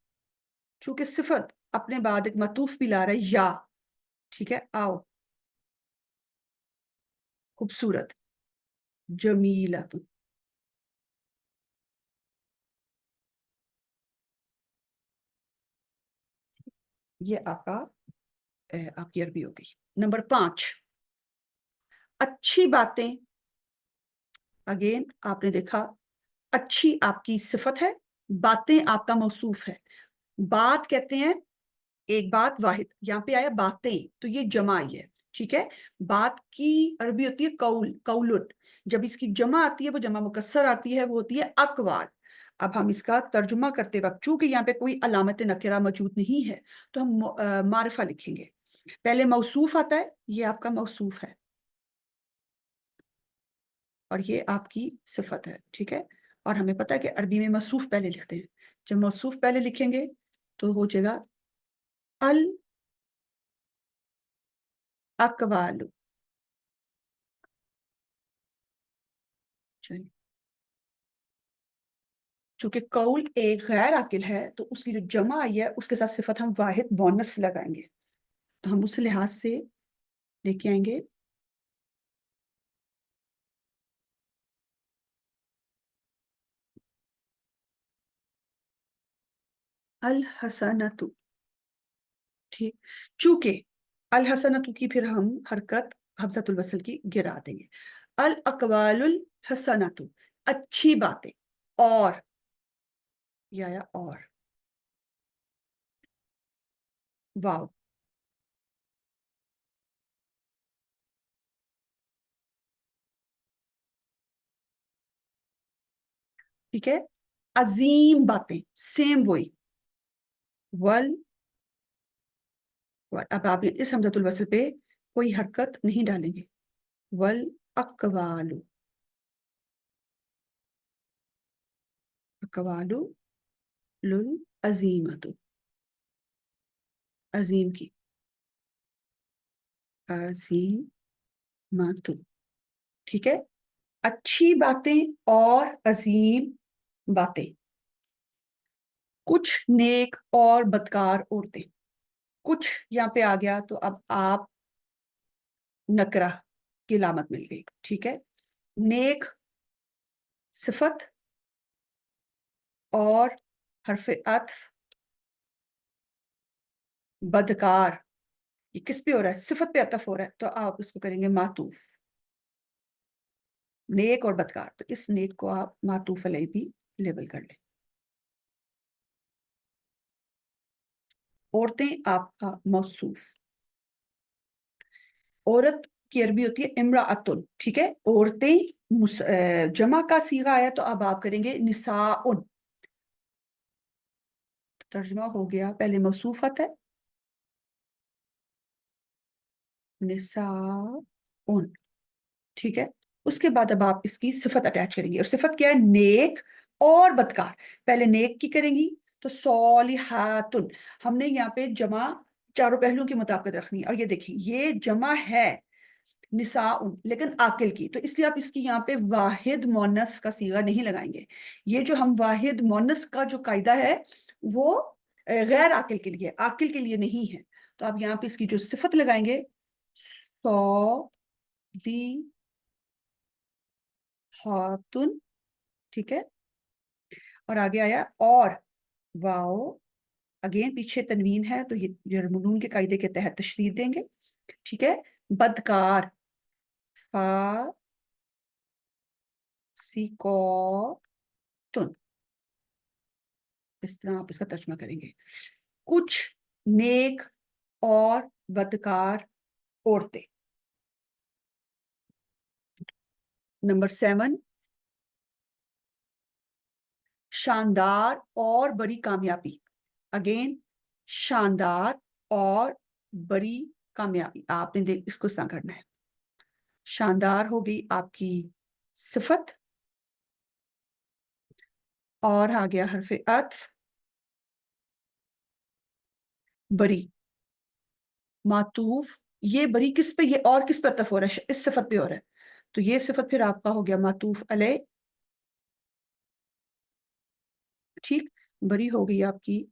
चूंकि सिफत अपने बाद एक मतूफ भी ला रहा है या, ठीक है, आओ, खूबसूरत, जमीलतुन। ये आपका आपकी अरबी हो गई। नंबर 5, अच्छी बातें। अगेन आपने देखा, अच्छी आपकी सिफत है, बातें आपका मौसूफ है। बात कहते हैं एक बात वाहिद, यहाँ पे आया बातें तो ये जमा आई है। ठीक है, बात की अरबी होती है कौल, कौलुन। जब इसकी जमा आती है वो जमा मुकस्सर आती है, वो होती है अकवाल। अब हम इसका तर्जुमा करते वक्त चूंकि यहाँ पे कोई अलामत नकेरा मौजूद नहीं है तो हम मारिफा लिखेंगे। पहले मौसूफ आता है, ये आपका मौसूफ है और ये आपकी सिफत है। ठीक है, और हमें पता है कि अरबी में मौसूफ पहले लिखते हैं। जब मौसूफ पहले लिखेंगे तो हो जाएगा अल अकवालु। चलिए, चूंकि कौल एक गैर आकिल है तो उसकी जो जमा आई है उसके साथ सिफत हम वाहिद मोनस लगाएंगे, तो हम उस लिहाज से लेके आएंगे अल हसनतु। ठीक, चूंकि अल हसनतु की फिर हम हरकत हमजतुल वसल की गिरा देंगे। अल अकवालुल हसनतु, अच्छी बातें। और ये आया और, वाव। ठीक है, अजीम बातें, सेम वही, वल वल। अब आप इस हमजतुल वसल पे कोई हरकत नहीं डालेंगे, वल अकवालु, अकवालु लुल अजीमतु, अजीम की, अजीमतु। ठीक है, अच्छी बातें और अजीम बातें। कुछ नेक और बदकार औरतें, कुछ यहाँ पे आ गया तो अब आप नकरा की लामत मिल गई। ठीक है, नेक सिफत और हरफ अत्फ, बदकार ये किस पे हो रहा है, सिफत पे अतफ हो रहा है, तो आप इसको करेंगे मातूफ। नेक और बदकार, तो इस नेक को आप मातूफ अलैह भी लेबल कर लें। औरतें आपका मौसूफ। औरत की अरबी होती है इम्राअतुन। ठीक है, औरतें जमा का सीगा आया तो अब आप करेंगे निसाउन। तर्जुमा हो गया, पहले मौसूफ आता है निसाउन। ठीक है, उसके बाद अब आप इसकी सिफत अटैच करेंगे, और सिफत क्या है, नेक और बदकार। पहले नेक की करेंगी तो सौलिहातुन। हमने यहाँ पे जमा चारों पहलुओं की मुताबिकत रखनी है, और ये देखिए ये जमा है निसाउन लेकिन आकिल की, तो इसलिए आप इसकी यहाँ पे वाहिद मोनस का सीगा नहीं लगाएंगे। ये जो हम वाहिद मोनस का जो कायदा है वो गैर आकिल के लिए, आकिल के लिए नहीं है। तो आप यहाँ पे इसकी जो सिफत लगाएंगे सौ ली हातुन, ठीक है। और आगे आया और वाओ, अगेन पीछे तनवीन है तो ये जरमून के कायदे के तहत तशदीद देंगे, ठीक है। बदकार, फा सिकोतुन, इस तरह आप इसका तर्जुमा करेंगे। कुछ नेक और बदकार औरतें। नंबर 7, शानदार और बड़ी कामयाबी। अगेन शानदार और बड़ी कामयाबी, आपने देख इसको इस तरह करना है। शानदार हो गई आपकी सिफत, और आ गया हरफ अत्फ बरी, मातूफ। ये बरी किस पे, ये और किस पे अतफ हो रहा है, इस सिफत पे हो रहा है, तो ये सिफत फिर आपका हो गया मातूफ अलैह, ठीक। बरी हो गई आपकी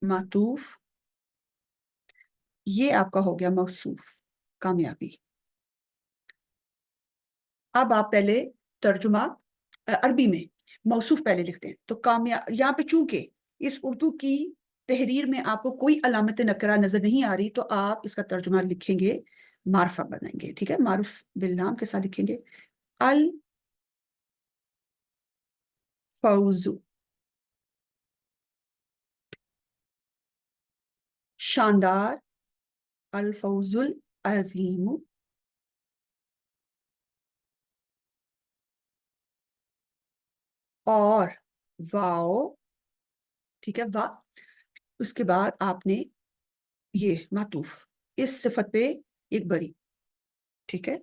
मातूफ, ये आपका हो गया मौसूफ कामयाबी। अब आप पहले तर्जुमा अरबी में मौसूफ पहले लिखते हैं, तो कामया यहाँ पे चूंकि इस उर्दू की तहरीर में आपको कोई अलामत नकरा नजर नहीं आ रही, तो आप इसका तर्जुमा लिखेंगे, मारफा बनाएंगे, ठीक है, मारूफ बिल नाम के साथ लिखेंगे। अल फौजु, शानदार, अल फौजुल अजीम, और वाओ, ठीक है, वाह। उसके बाद आपने ये मातूफ इस सिफत पे एक बरी, ठीक है,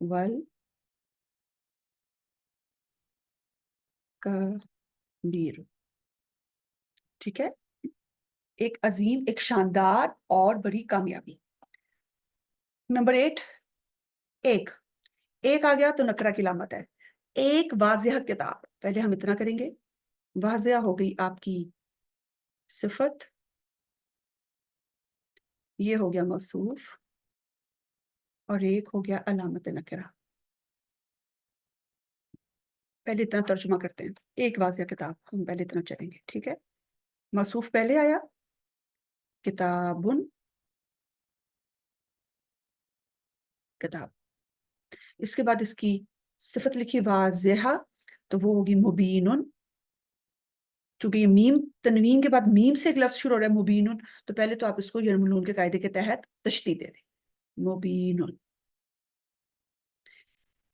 वल कबीर, ठीक है। एक अजीम, एक शानदार और बड़ी कामयाबी। नंबर 8, एक एक आ गया तो नकरा की लामत है। एक वाजिह किताब, पहले हम इतना करेंगे, वाजिह हो गई आपकी सिफत, ये हो गया मौसूफ, और एक हो गया अलामत नकरा। पहले इतना तर्जुमा करते हैं, एक वाजिह किताब, हम पहले इतना चलेंगे, ठीक है। मौसूफ पहले आया, किताबुन, किताब। इसके बाद इसकी सिफत लिखी वाजिहा, तो वो होगी मुबीनुन। चूंकि ये मीम, तनवीन के बाद मीम से एक लफ्ज शुरू हो रहा है मुबीनुन, तो पहले तो आप इसको यरमुलून के कायदे के तहत तशदीद दे दें, मुबीनुन।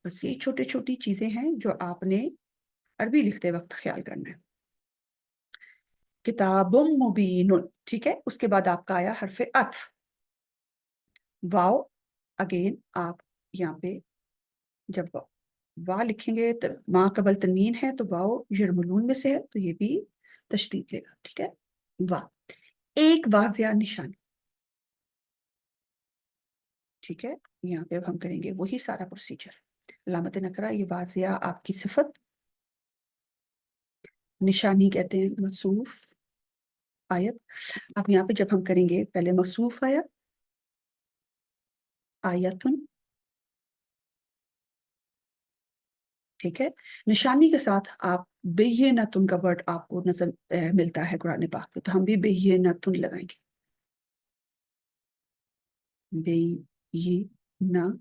बस ये छोटी छोटी चीजें हैं जो आपने अरबी लिखते वक्त ख्याल करना है। किताबुम मुबीनुन, ठीक है। उसके बाद आपका आया हरफ अत्फ, वाओ। अगेन आप यहाँ पे जब वाह लिखेंगे तो माँ कबल तनवीन है, तो वाओ यरमुलून में से है, तो ये भी तशदीद लेगा, ठीक है। वाह, एक वाजिया निशानी, ठीक है। यहाँ पे अब हम करेंगे वही सारा प्रोसीजर, अलामत नकरा, ये वाजिया आपकी सिफत, निशानी कहते हैं मसूफ आयत। अब यहाँ पे जब हम करेंगे, पहले मसूफ आया, आयतुन, ठीक है। निशानी के साथ आप बेय्यिनतुन का वर्ड आपको नजर मिलता है कुरान पाक में, तो हम भी बेय्यिनतुन लगाएंगे, बेय्यिनतुन,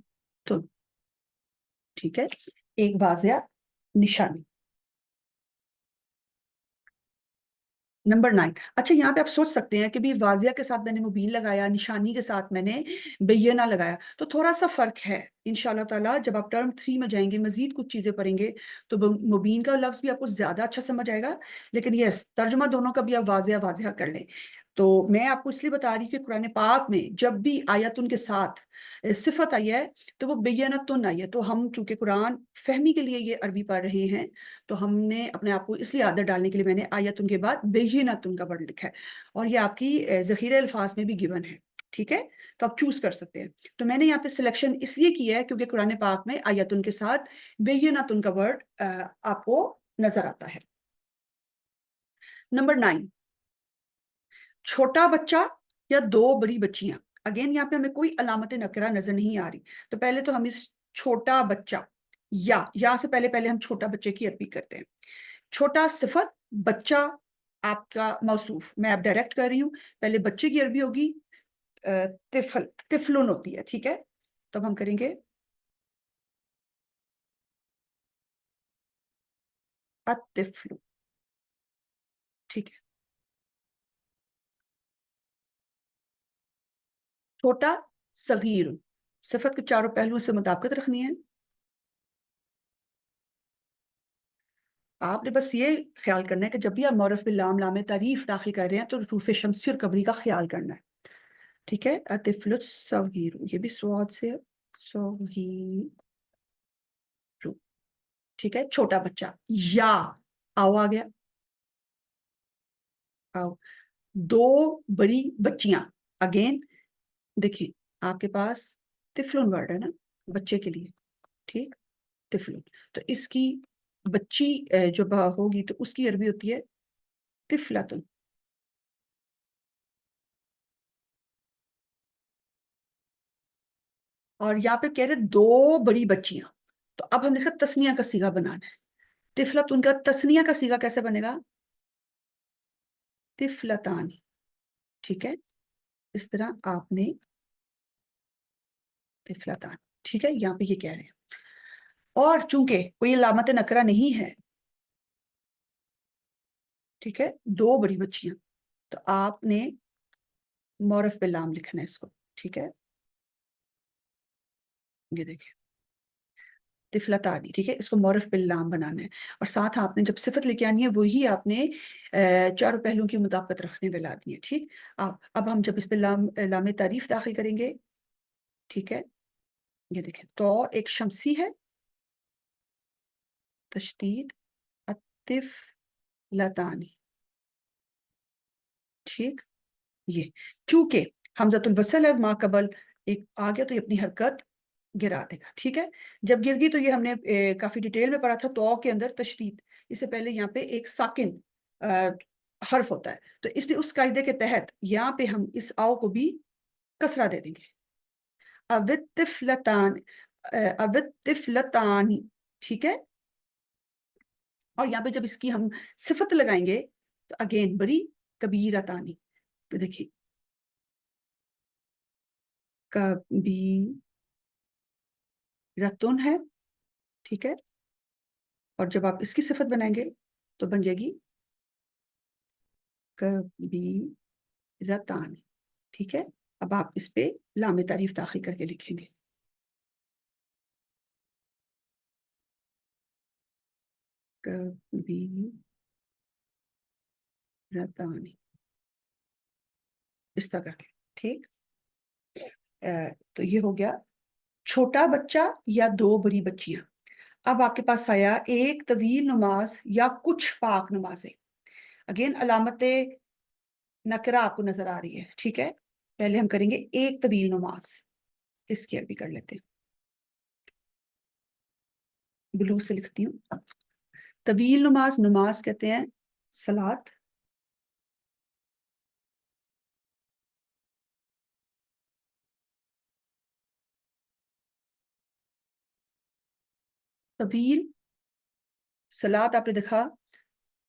ठीक है। एक वाजिया निशानी। नंबर 9, अच्छा यहाँ पे आप सोच सकते हैं कि भी वाजिया के साथ मैंने मुबीन लगाया, निशानी के साथ मैंने बेय्यना लगाया, तो थोड़ा सा फर्क है। इंशाल्लाह ताला जब आप टर्म 3 में जाएंगे, मजीद कुछ चीजें पढ़ेंगे, तो मुबीन का लफ्ज भी आपको ज्यादा अच्छा समझ आएगा, लेकिन यस, तर्जुमा दोनों का भी आप वाजिया वाजिया कर लें। तो मैं आपको इसलिए बता रही कि कुरान पाक में जब भी आयतुन के साथ सिफत आई है, तो वो बेय्यनतुन आई है। तो हम चूंकि कुरान फहमी के लिए ये अरबी पढ़ रहे हैं, तो हमने अपने आप को इसलिए आदत डालने के लिए मैंने आयतुन के बाद बेय्यिनतुन का वर्ड लिखा है, और ये आपकी ज़ख़ीरे अल्फाज में भी गिवन है, ठीक है। तो आप चूज कर सकते हैं। तो मैंने यहाँ पे सिलेक्शन इसलिए किया है क्योंकि कुरान पाक में आयतुन के साथ बेय्यिनतुन का वर्ड आपको नजर आता है। नंबर 9, छोटा बच्चा या दो बड़ी बच्चियां। अगेन यहाँ पे हमें कोई अलामत नकरा नजर नहीं आ रही, तो पहले तो हम इस छोटा बच्चा, या से पहले पहले हम छोटा बच्चे की अरबी करते हैं। छोटा सिफत, बच्चा आपका मौसूफ। मैं अब डायरेक्ट कर रही हूँ। पहले बच्चे की अरबी होगी तिफल, तिफलुन होती है, ठीक है। तो हम करेंगे अतिफलु, ठीक है। छोटा, सगीर। सिफत के चारों पहलुओं से मुताबिकत रखनी है। आपने बस ये ख्याल करना है कि जब भी आप मौरफ बिल लाम लामे तारीफ दाखिल कर रहे हैं तो रूफ शमसी और कबरी का ख्याल करना है, ठीक है। अतिफलु सगीर, ये भी स्वाद से सगीर, ठीक है। छोटा बच्चा, या आओ आ गया, आओ। दो बड़ी बच्चियां, अगेन देखिए आपके पास तिफलुन वर्ड है ना बच्चे के लिए, ठीक। तिफलुन, तो इसकी बच्ची जो होगी तो उसकी अरबी होती है तिफलतुन। और यहाँ पे कह रहे दो बड़ी बच्चियां, तो अब हमने इसका तस्निया का सीगा बनाना है। तिफलतुन का तस्निया का सीगा कैसे बनेगा? तिफलतानी, ठीक है। इस तरह आपने तिफलतानी, ठीक है, यहाँ पे ये कह रहे हैं। और चूंकि कोई अलामत नकरा नहीं है, ठीक है, दो बड़ी बच्चियां, तो आपने मौरफ पे लाम लिखना है इसको, ठीक है। ये देखिए तिफलतानी, ठीक है, इसको मौरफ पे लाम बनाना है। और साथ आपने जब सिफत लेके आनी है वही आपने चारों पहलुओं की मुताबिकत रखने में लानी है, ठीक। अब हम जब इस पे लाम तारीफ दाखिल करेंगे, ठीक है। ये देखिए तो एक शमसी है, तशदीद अतिफ लतानी, ठीक। ये चूंकि हमजतुल वसल और मा कबल एक आ गया तो ये अपनी हरकत गिरा देगा, ठीक है। जब गिर गई तो ये हमने काफी डिटेल में पढ़ा था, तो के अंदर तशदीद, इससे पहले यहाँ पे एक साकिन अ, हर्फ होता है, तो इसलिए उस कायदे के तहत यहाँ पे हम इस आओ को भी कसरा दे देंगे। अवितिफलतान, अवितिफलतानी, ठीक है। और यहाँ पे जब इसकी हम सिफत लगाएंगे तो अगेन बड़ी कबीरतानी, तो देखिए कबीरतुन है, ठीक है। और जब आप इसकी सिफत बनाएंगे तो बन जाएगी कबीरतानी, ठीक है। अब आप इस पे लामे तारीफ दाखिल करके लिखेंगे कबीरतानी, इस तरह करके, ठीक। तो ये हो गया छोटा बच्चा या दो बड़ी बच्चियां। अब आपके पास आया एक तवील नमाज या कुछ पाक नमाजें। अगेन अलामत नकरा आपको नजर आ रही है, ठीक है। पहले हम करेंगे एक तवील नमाज, इसकी अरबी कर लेते हैं। ब्लू से लिखती हूँ। तवील नमाज, नमाज कहते हैं सलात, तवील सलात आपने देखा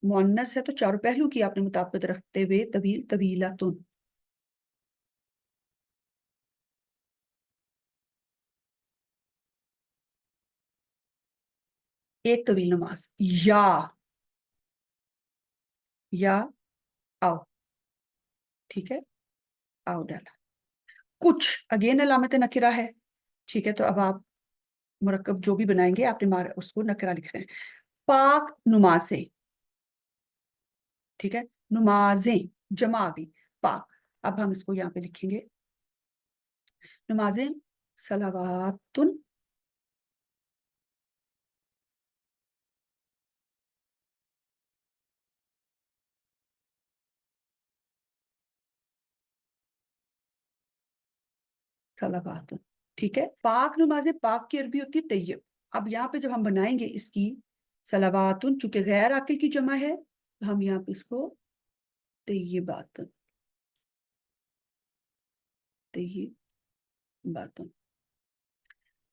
मुअन्नस है तो चारों पहलू की आपने मुताबिकत रखते हुए तवील तवीलातुन, एक तवील नमाज। या आओ, ठीक है, आओ डाला। कुछ अगेन अलामत नकिरा है, ठीक है। तो अब आप मुरक्कब जो भी बनाएंगे आपने मार उसको नकरा लिखना है। पाक नुमाजें, ठीक है, नुमाजें जमा आ गई, पाक। अब हम इसको यहाँ पे लिखेंगे नमाजें सलावातुन, सलावातुन, ठीक है। पाक नमाजें, पाक की अरबी होती है तैयब। अब यहाँ पे जब हम बनाएंगे इसकी सलावातुन, चूंकि गैर आकिल की जमा है तो हम यहाँ पे इसको तैयबातुन, तैयबातुन,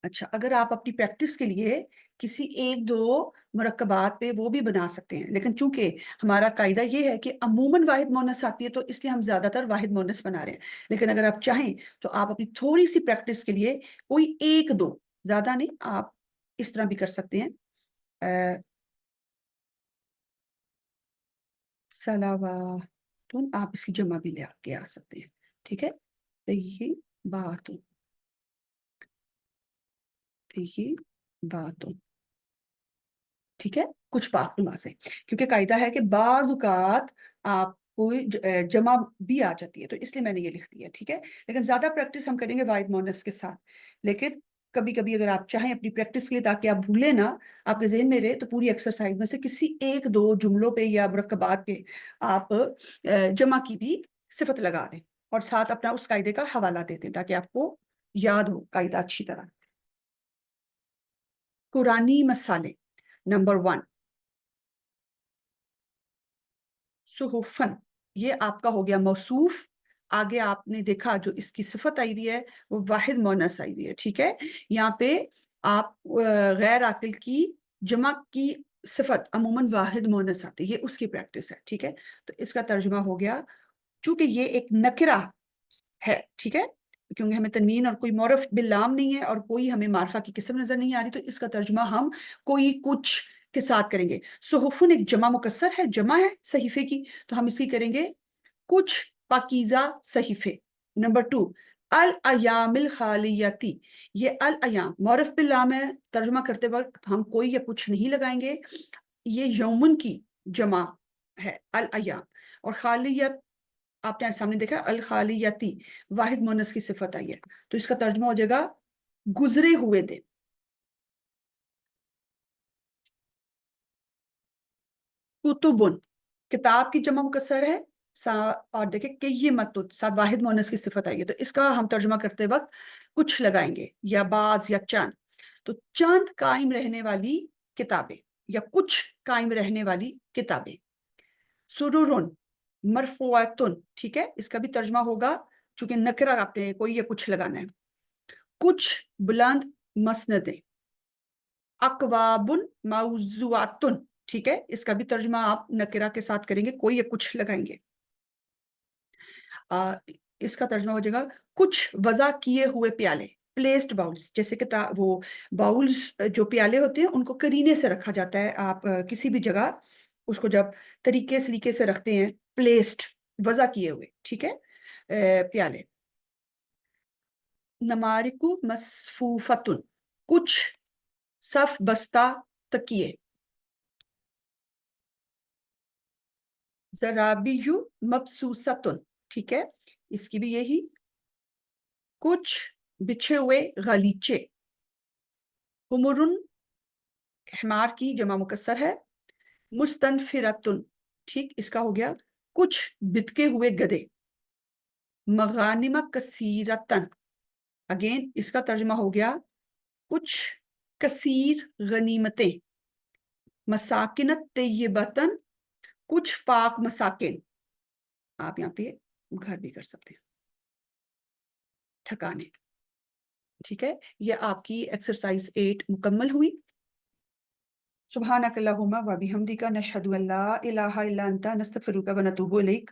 अच्छा, अगर आप अपनी प्रैक्टिस के लिए किसी एक दो मुरक्कबात पे वो भी बना सकते हैं, लेकिन चूंकि हमारा कायदा ये है कि अमूमन वाहिद मोनस आती है, तो इसलिए हम ज्यादातर वाहिद मोनस बना रहे हैं। लेकिन अगर आप चाहें तो आप अपनी थोड़ी सी प्रैक्टिस के लिए कोई एक दो, ज्यादा नहीं, आप इस तरह भी कर सकते हैं। सलावातुन, आप इसकी जमा भी ले आके आ सकते हैं। ठीक है, तय्यिबातुन, तय्यिबातुन। ठीक है, कुछ पाकनुमा से, क्योंकि कायदा है कि बाज औकात आपको जमा भी आ जाती है, तो इसलिए मैंने ये लिख दिया। ठीक है, लेकिन ज्यादा प्रैक्टिस हम करेंगे वाहिद मोनस के साथ। लेकिन कभी कभी अगर आप चाहें अपनी प्रैक्टिस के लिए, ताकि आप भूले ना, आपके जहन में रहे, तो पूरी एक्सरसाइज में से किसी एक दो जुमलों पे या मुरक्कबात पे आप जमा की भी सिफत लगा दें और साथ अपना उस कायदे का हवाला दे दें, ताकि आपको याद हो कायदा अच्छी तरह। कुरानी मसाले, नंबर 1, सुहुफन, ये आपका हो गया मौसूफ। आगे आपने देखा जो इसकी सिफत आई हुई है वो वाहिद मोनस आई हुई है। ठीक है, यहाँ पे आप गैर आकिल की जमा की सिफत अमूमन वाहिद मोनस आती है, ये उसकी प्रैक्टिस है। ठीक है, तो इसका तर्जुमा हो गया, चूंकि ये एक नकरा है, ठीक है, क्योंकि हमें तनवीन और कोई मौरफ बिल्लाम नहीं है और कोई हमें मार्फा की किस्म नजर नहीं आ रही, तो इसका तर्जुमा हम कोई कुछ के साथ करेंगे। सुहुफुन एक जमा मुकस्सर है, जमा है सहीफे की, तो हम इसकी करेंगे कुछ पाकीज़ा सहीफे। नंबर 2, अल अयामिल खालियती, ये अल अयाम मौरफ बिल्लाम है, तर्जुमा करते वक्त हम कोई या कुछ नहीं लगाएंगे, ये यौमुन की जमा है अल अयाम। और खालियत आपने सामने देखा, अल खालियती वाहिद मुन्नस की सिफत आई है, तो इसका तर्जुमा हो जाएगा गुजरे हुए दिन। कुतुबुन, किताब की जमा मुकस्सर है, और देखे कि ये मतुत साथ वाहिद मुन्नस की सिफत आई है, तो इसका हम तर्जुमा करते वक्त कुछ लगाएंगे, या बाज या चंद। तो चंद कायम रहने वाली किताबें या कुछ कायम रहने वाली किताबें। सुरुरुन मरफुआतुन, ठीक है, इसका भी तर्जुमा होगा, चूंकि नकरा आपने कोई या कुछ लगाना है। कुछ बुलंद मसनदें। अकवाबुन मौजुआतुन, ठीक है, इसका भी तर्जुमा आप नकरा के साथ करेंगे, कोई या कुछ लगाएंगे। आ, इसका तर्जुमा हो जाएगा कुछ वजा किए हुए प्याले, प्लेस्ड बाउल्स, जैसे कि वो बाउल्स जो प्याले होते हैं उनको करीने से रखा जाता है, आप किसी भी जगह उसको जब तरीके से रखते हैं, प्लेस्ड, वजा किए हुए, ठीक है, प्याले। नमारिकु मसफूफतुन, कुछ सफ बस्ता तकिए। जराबियु मबसूसतुन, ठीक है, इसकी भी यही, कुछ बिछे हुए गलीचे। हुमुरुन, हिमार की जमा मुकस्सर है। मुस्तनफिरतुन, ठीक, इसका हो गया कुछ बितके हुए गधे। मगानिमा कसीरतन, अगेन इसका तर्जुमा हो गया कुछ कसीर गनीमतें। मसाकिनत तय्यबतन, कुछ पाक मसाकिन, आप यहाँ पे घर भी कर सकते हैं, ठिकाने। ठीक है, ये आपकी एक्सरसाइज 8 मुकम्मल हुई। सुब्हानक अल्लाहुम्मा व बिहम्दिका नशहदु अल्ला इलाहा इल्ला अंता नस्तगफिरुका व नतूबु इलैक।